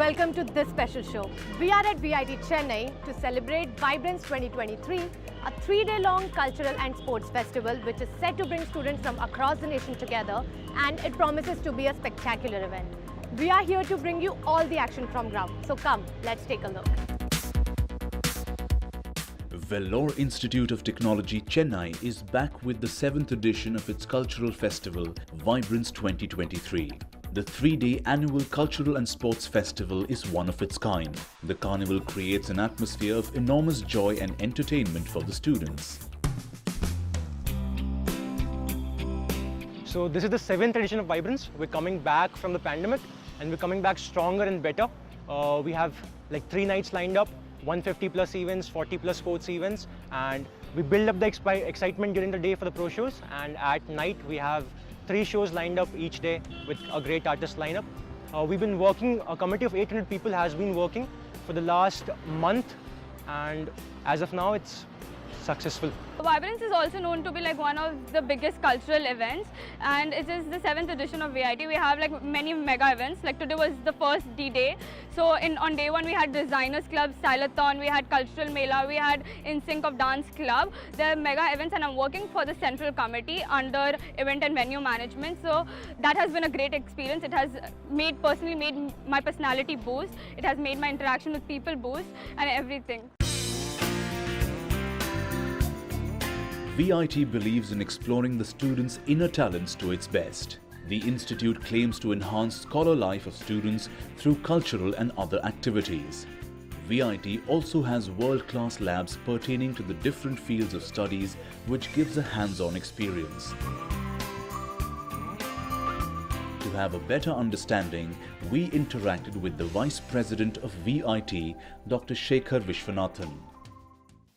welcome to this special show. We are at VIT Chennai to celebrate Vibrance 2023, a 3-day-long cultural and sports festival which is set to bring students from across the nation together, and it promises to be a spectacular event. We are here to bring you all the action from ground. So come, let's take a look. Vellore Institute of Technology Chennai is back with the 7th edition of its cultural festival, Vibrance 2023. The 3-day annual cultural and sports festival is one of its kind. The carnival creates an atmosphere of enormous joy and entertainment for the students. So this is the 7th edition of Vibrance. We're coming back from the pandemic and we're coming back stronger and better. We have like 3 nights lined up, 150 plus events, 40 plus sports events, and we build up the excitement during the day for the pro shows, and at night we have 3 shows lined up each day with a great artist lineup. We've been working, a committee of 800 people has been working for the last month, and as of now it's successful. Vibrance is also known to be like one of the biggest cultural events, and it is the 7th edition of VIT. We have like many mega events. Like today was the first D-Day. So on day 1 we had designers club, stylathon, we had cultural mela, we had In Sync of Dance Club. There are mega events, and I'm working for the central committee under event and venue management. So that has been a great experience. It has personally made my personality boost. It has made my interaction with people boost and everything. VIT believes in exploring the students' inner talents to its best. The institute claims to enhance scholar life of students through cultural and other activities. VIT also has world-class labs pertaining to the different fields of studies, which gives a hands-on experience. To have a better understanding, we interacted with the Vice President of VIT, Dr.Sekar Viswanathan.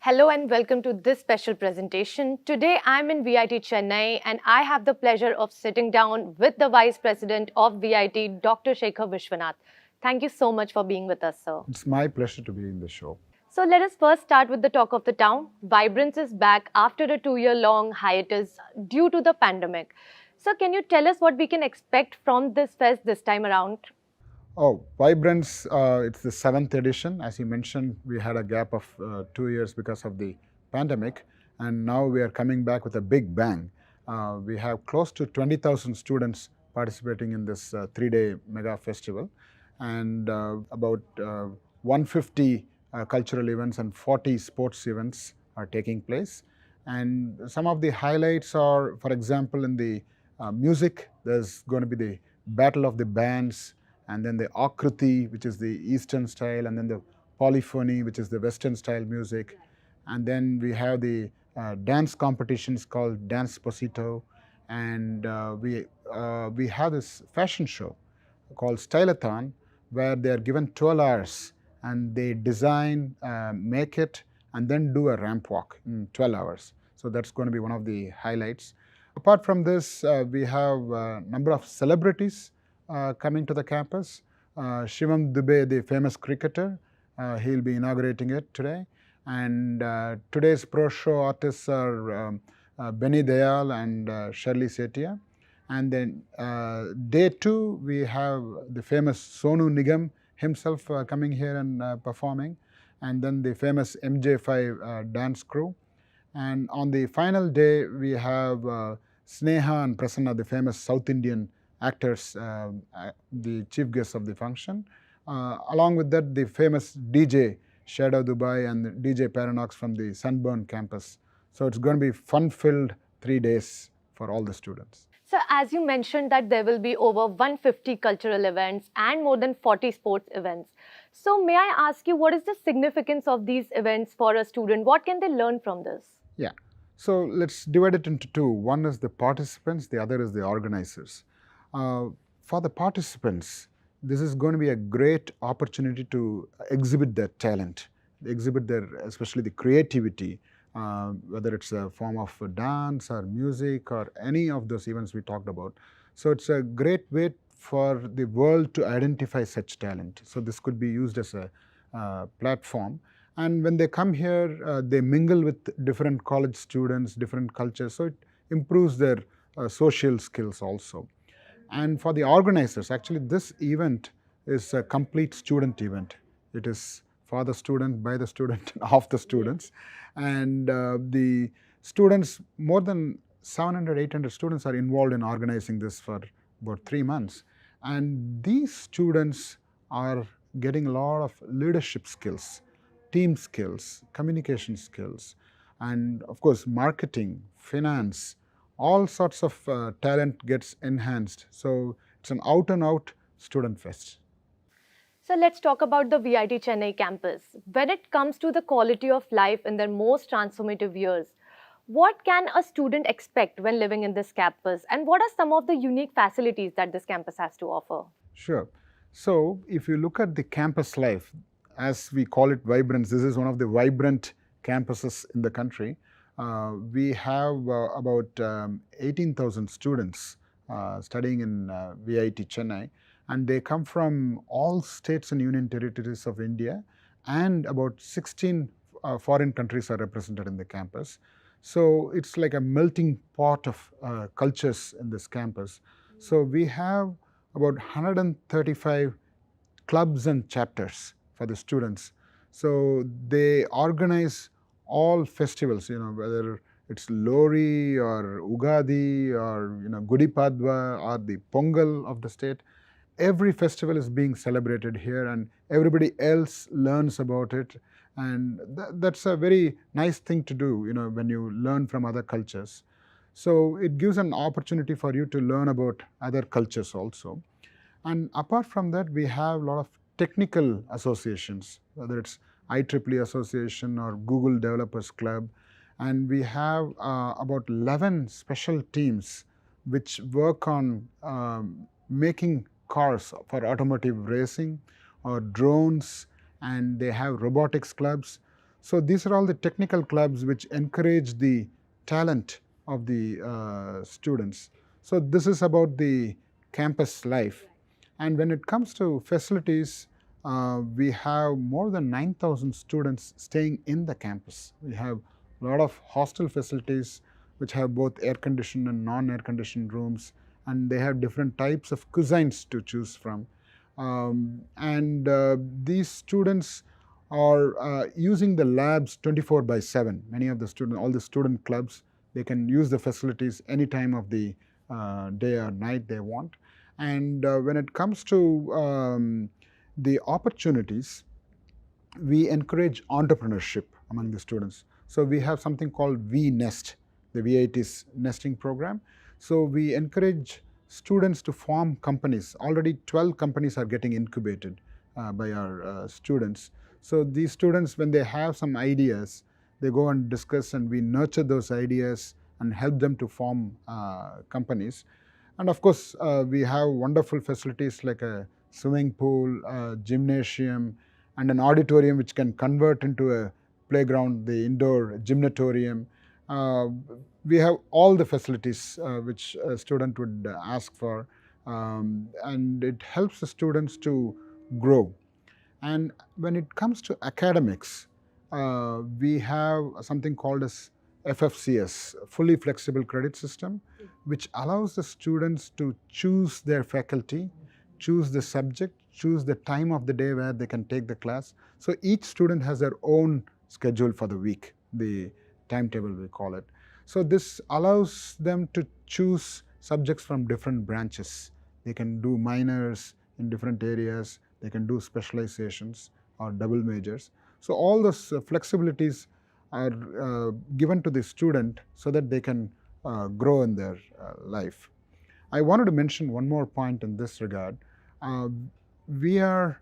Hello and welcome to this special presentation. Today I'm in VIT Chennai and I have the pleasure of sitting down with the Vice President of VIT, Dr.Sekar Viswanathan. Thank you so much for being with us, sir. It's my pleasure to be in the show. So let us first start with the talk of the town. Vibrance is back after a 2-year-long hiatus due to the pandemic. So can you tell us what we can expect from this fest this time around? Oh, Vibrance, it's the 7th edition. As you mentioned, we had a gap of 2 years because of the pandemic, and now we are coming back with a big bang. We have close to 20,000 students participating in this 3-day mega festival, and about 150 cultural events and 40 sports events are taking place. And some of the highlights are, for example, in the music, there's going to be the Battle of the Bands, and then the Akriti, which is the Eastern style, and then the Polyphony, which is the Western style music. And then we have the dance competitions called Dance Posito, and we have this fashion show called Stylathon, where they are given 12 hours and they design, make it, and then do a ramp walk in 12 hours. So that's going to be one of the highlights. Apart from this, we have a number of celebrities coming to the campus. Shivam Dubey, the famous cricketer, he'll be inaugurating it today. And today's pro show artists are Benny Dayal and Shirley Setia. And then day 2, we have the famous Sonu Nigam himself coming here and performing. And then the famous MJ5 dance crew. And on the final day, we have Sneha and Prasanna, the famous South Indian actors, the chief guests of the function. Along with that, the famous DJ Shadow Dubai and the DJ Paranox from the Sunburn campus. So it's going to be fun-filled 3 days for all the students. So as you mentioned that there will be over 150 cultural events and more than 40 sports events. So may I ask you, what is the significance of these events for a student? What can they learn from this? Yeah. So let's divide it into 2. One is the participants, the other is the organizers. For the participants, this is going to be a great opportunity to exhibit their talent, exhibit their, especially the creativity, whether it's a form of dance or music or any of those events we talked about. So it's a great way for the world to identify such talent. So this could be used as a platform. And when they come here, they mingle with different college students, different cultures. So it improves their social skills also. And for the organizers, actually this event is a complete student event. It is for the student, by the student, and of the students. And the students, more than 700, 800 students are involved in organizing this for about 3 months. And these students are getting a lot of leadership skills, team skills, communication skills, and of course marketing, finance, all sorts of talent gets enhanced. So it's an out and out student fest. So let's talk about the VIT Chennai campus. When it comes to the quality of life in their most transformative years, what can a student expect when living in this campus, and what are some of the unique facilities that this campus has to offer? Sure. So if you look at the campus life, as we call it Vibrance, this is one of the vibrant campuses in the country. We have about 18,000 students studying in VIT Chennai, and they come from all states and union territories of India, and about 16 foreign countries are represented in the campus. So it's like a melting pot of cultures in this campus. So we have about 135 clubs and chapters for the students. So they organize all festivals, whether it's Lori or Ugadi or Gudi Padwa or the Pongal of the state. Every festival is being celebrated here, and everybody else learns about it. And that's a very nice thing to do, when you learn from other cultures. So it gives an opportunity for you to learn about other cultures also. And apart from that, we have a lot of technical associations, whether it's IEEE Association or Google Developers Club. And we have about 11 special teams which work on making cars for automotive racing or drones, and they have robotics clubs. So these are all the technical clubs which encourage the talent of the students. So this is about the campus life. And when it comes to facilities, we have more than 9,000 students staying in the campus. We have a lot of hostel facilities which have both air-conditioned and non-air-conditioned rooms, and they have different types of cuisines to choose from. These students are using the labs 24/7. Many of the students, all the student clubs, they can use the facilities any time of the day or night they want. And when it comes to the opportunities, we encourage entrepreneurship among the students. So we have something called VNest, the VIT's nesting program. So we encourage students to form companies. Already 12 companies are getting incubated by our students. So these students, when they have some ideas, they go and discuss, and we nurture those ideas and help them to form companies. And of course, we have wonderful facilities like a swimming pool, a gymnasium, and an auditorium which can convert into a playground, the indoor gymnatorium. We have all the facilities which a student would ask for, and it helps the students to grow. And when it comes to academics, we have something called as FFCS, Fully Flexible Credit System, which allows the students to choose their faculty, choose the subject, choose the time of the day where they can take the class. So each student has their own schedule for the week, the timetable we call it. So this allows them to choose subjects from different branches. They can do minors in different areas, they can do specializations or double majors. So all those flexibilities are given to the student so that they can grow in their life. I wanted to mention one more point in this regard. We are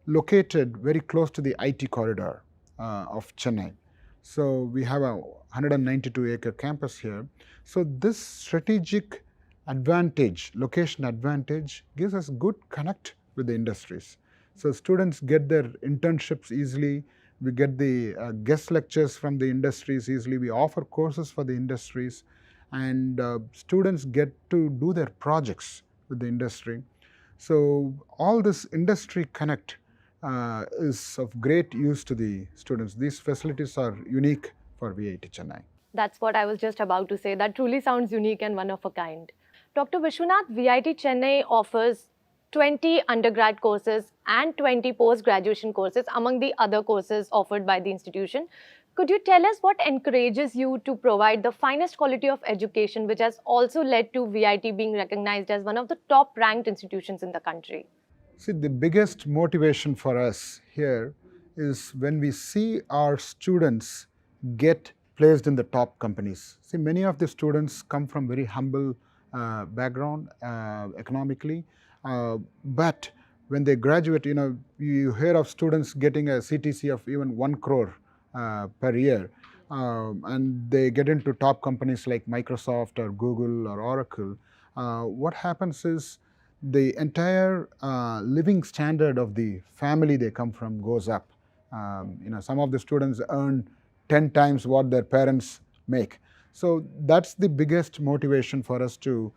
located very close to the IT corridor of Chennai. So we have a 192-acre campus here. So this strategic advantage, location advantage, gives us good connect with the industries. So students get their internships easily. We get the guest lectures from the industries easily. We offer courses for the industries, and students get to do their projects with the industry. So all this industry connect is of great use to the students. These facilities are unique for VIT Chennai. That's what I was just about to say. That truly sounds unique and one of a kind. Dr. Viswanath, VIT Chennai offers 20 undergrad courses and 20 post-graduation courses among the other courses offered by the institution. Could you tell us what encourages you to provide the finest quality of education, which has also led to VIT being recognized as one of the top-ranked institutions in the country? See, the biggest motivation for us here is when we see our students get placed in the top companies. See, many of the students come from very humble background economically, but when they graduate, you hear of students getting a CTC of even 1 crore per year, and they get into top companies like Microsoft or Google or Oracle. What happens is the entire living standard of the family they come from goes up. Some of the students earn 10 times what their parents make. So that's the biggest motivation for us to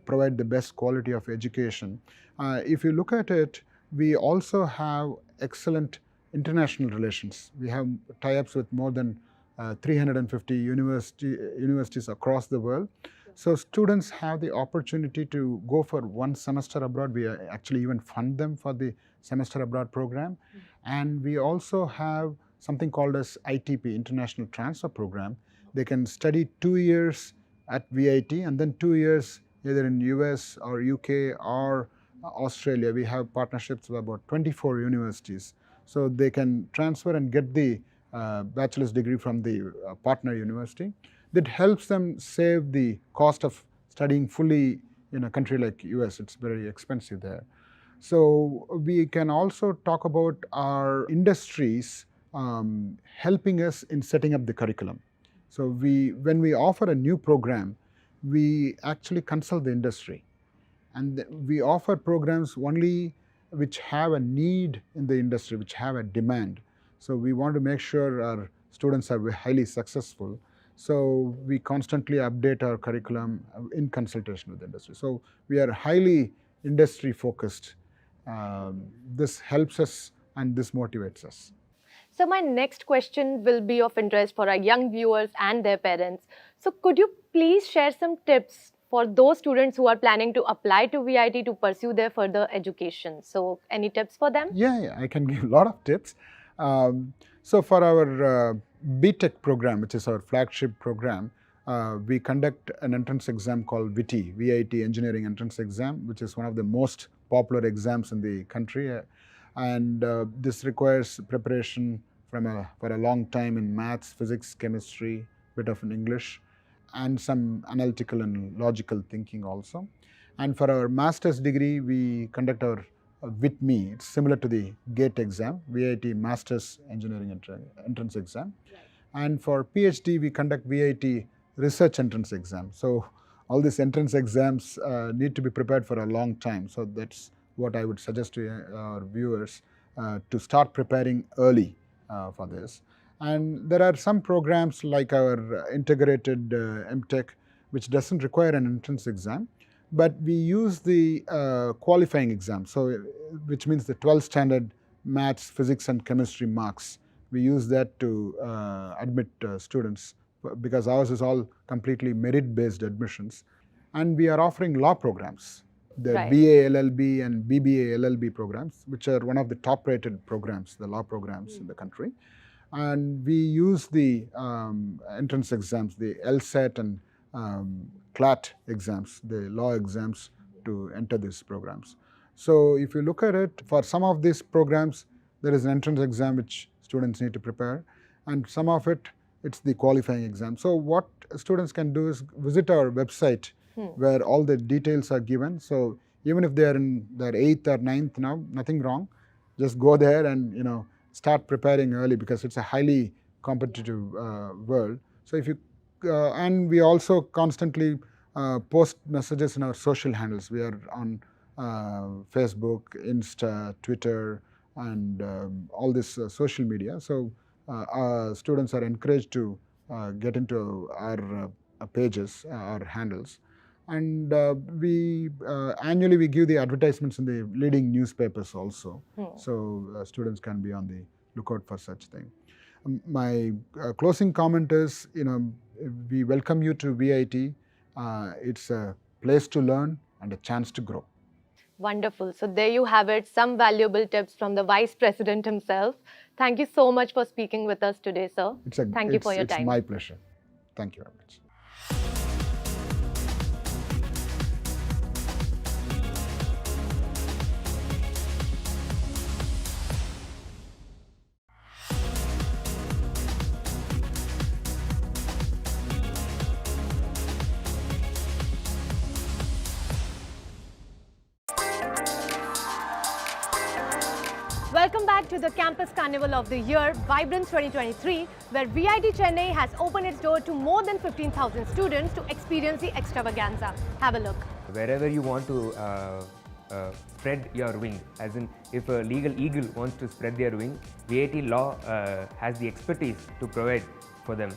provide the best quality of education. If you look at it, we also have excellent international relations. We have tie-ups with more than 350 universities across the world. So students have the opportunity to go for 1 semester abroad. We actually even fund them for the semester abroad program. And we also have something called as ITP, International Transfer Program. They can study 2 years at VIT and then 2 years either in US or UK or Australia. We have partnerships with about 24 universities. So they can transfer and get the bachelor's degree from the partner university. That helps them save the cost of studying fully in a country like US. It's very expensive there. So we can also talk about our industries helping us in setting up the curriculum. So when we offer a new program, we actually consult the industry. And we offer programs only which have a need in the industry, which have a demand. So we want to make sure our students are highly successful. So we constantly update our curriculum in consultation with the industry. So we are highly industry focused. This helps us and this motivates us. So my next question will be of interest for our young viewers and their parents. So could you please share some tips for those students who are planning to apply to VIT to pursue their further education? So any tips for them? Yeah, I can give a lot of tips. So for our BTech program, which is our flagship program, we conduct an entrance exam called VIT Engineering Entrance Exam, which is one of the most popular exams in the country. And this requires preparation for a long time in maths, physics, chemistry, bit of English, and some analytical and logical thinking also. And for our master's degree, we conduct our VIT Me. It's similar to the GATE exam, VIT Master's Engineering Entrance Exam. And for PhD, we conduct VIT Research Entrance Exam. So all these entrance exams need to be prepared for a long time. So that's what I would suggest to our viewers to start preparing early for this. And there are some programs like our integrated MTech, which doesn't require an entrance exam, but we use the qualifying exam, so which means the 12th standard maths, physics and chemistry marks. We use that to admit students because ours is all completely merit-based admissions. And we are offering law programs, the Right. BA LLB and BBA LLB programs, which are one of the top-rated programs, the law programs in the country. And we use the entrance exams, the LSAT and CLAT exams, the law exams to enter these programs. So if you look at it, for some of these programs, there is an entrance exam which students need to prepare, and some of it, it's the qualifying exam. So what students can do is visit our website where all the details are given. So even if they are in their 8th or 9th now, nothing wrong. Just go there and start preparing early because it's a highly competitive world. So if you and we also constantly post messages in our social handles. We are on Facebook, Insta, Twitter, and all this social media. So our students are encouraged to get into our pages, our handles. And we annually we give the advertisements in the leading newspapers also. So students can be on the lookout for such thing. My closing comment is, we welcome you to VIT. It's a place to learn and a chance to grow. Wonderful. So there you have it, some valuable tips from the Vice President himself. Thank you so much for speaking with us today, sir. Thank you for your time. It's my pleasure. Thank you very much. Welcome back to the Campus Carnival of the Year, Vibrance 2023, where VIT Chennai has opened its door to more than 15,000 students to experience the extravaganza. Have a look. Wherever you want to spread your wing, as in if a legal eagle wants to spread their wing, VIT law has the expertise to provide for them,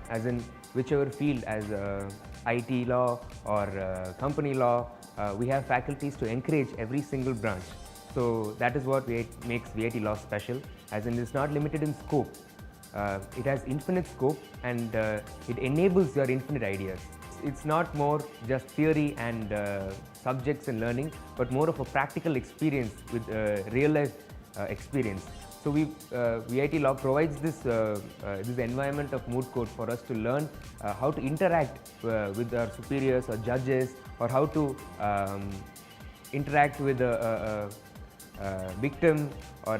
as in whichever field, as IT law or company law, we have faculties to encourage every single branch. So that is what makes VIT law special, as in it's not limited in scope. It has infinite scope, and it enables your infinite ideas. It's not more just theory and subjects and learning, but more of a practical experience with real life experience. So VIT law provides this environment of moot court for us to learn how to interact with our superiors or judges, or how to interact with a victim or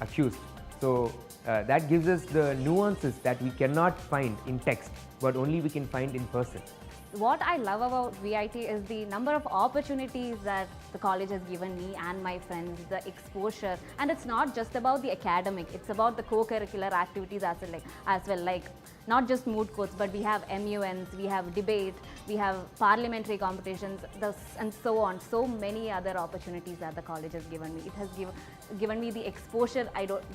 accused. So that gives us the nuances that we cannot find in text, but only we can find in person. What I love about VIT is the number of opportunities that the college has given me and my friends, the exposure, and it's not just about the academic, it's about the co-curricular activities as well, like not just moot courts, but we have MUNs, we have debate, we have parliamentary competitions, and so on. So many other opportunities that the college has given me. It has given me the exposure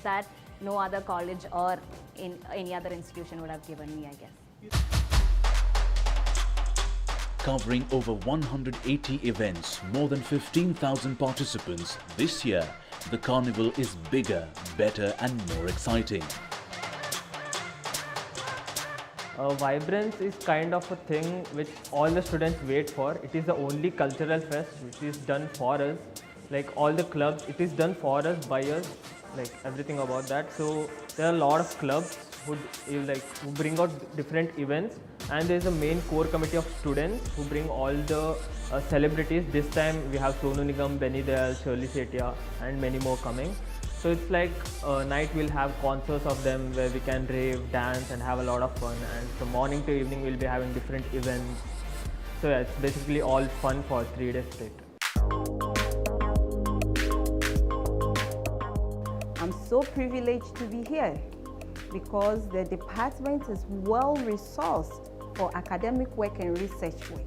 that no other college or in any other institution would have given me, I guess. Covering over 180 events, more than 15,000 participants, this year the carnival is bigger, better and more exciting. Vibrance is kind of a thing which all the students wait for. It is the only cultural fest which is done for us. Like all the clubs, it is done for us, by us, like everything about that. So there are a lot of clubs who bring out different events, and there is a main core committee of students who bring all the celebrities. This time we have Sonu Nigam, Benny Dayal, Shirley Setia and many more coming. So it's like a night we'll have concerts of them where we can rave, dance and have a lot of fun, and from morning to evening we'll be having different events. So yeah, it's basically all fun for 3 days straight. I'm so privileged to be here because the department is well resourced for academic work and research work,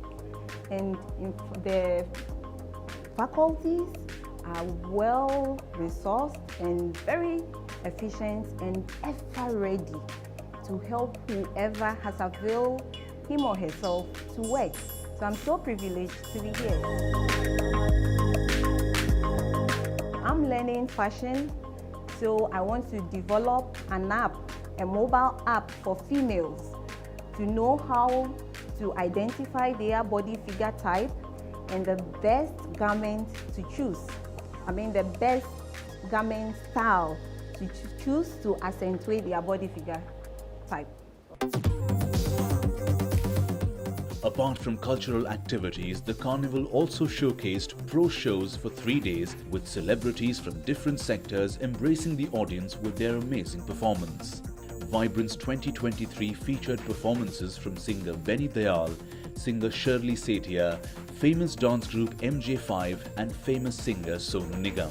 and the faculties are well resourced and very efficient and ever ready to help whoever has availed him or herself to work. So I'm so privileged to be here. I'm learning fashion, so I want to develop an app, a mobile app for females to know how to identify their body figure type and the best garment to choose. The best garment style to choose to accentuate their body figure type. Apart from cultural activities, the carnival also showcased pro shows for 3 days with celebrities from different sectors embracing the audience with their amazing performance. Vibrance 2023 featured performances from singer Benny Dayal, singer Shirley Setia, famous dance group MJ5 and famous singer Sonu Nigam.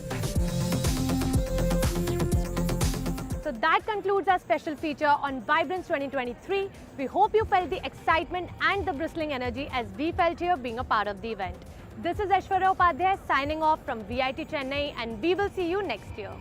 So that concludes our special feature on Vibrance 2023. We hope you felt the excitement and the bristling energy as we felt here being a part of the event. This is Aishwarya Upadhyay signing off from VIT Chennai, and we will see you next year.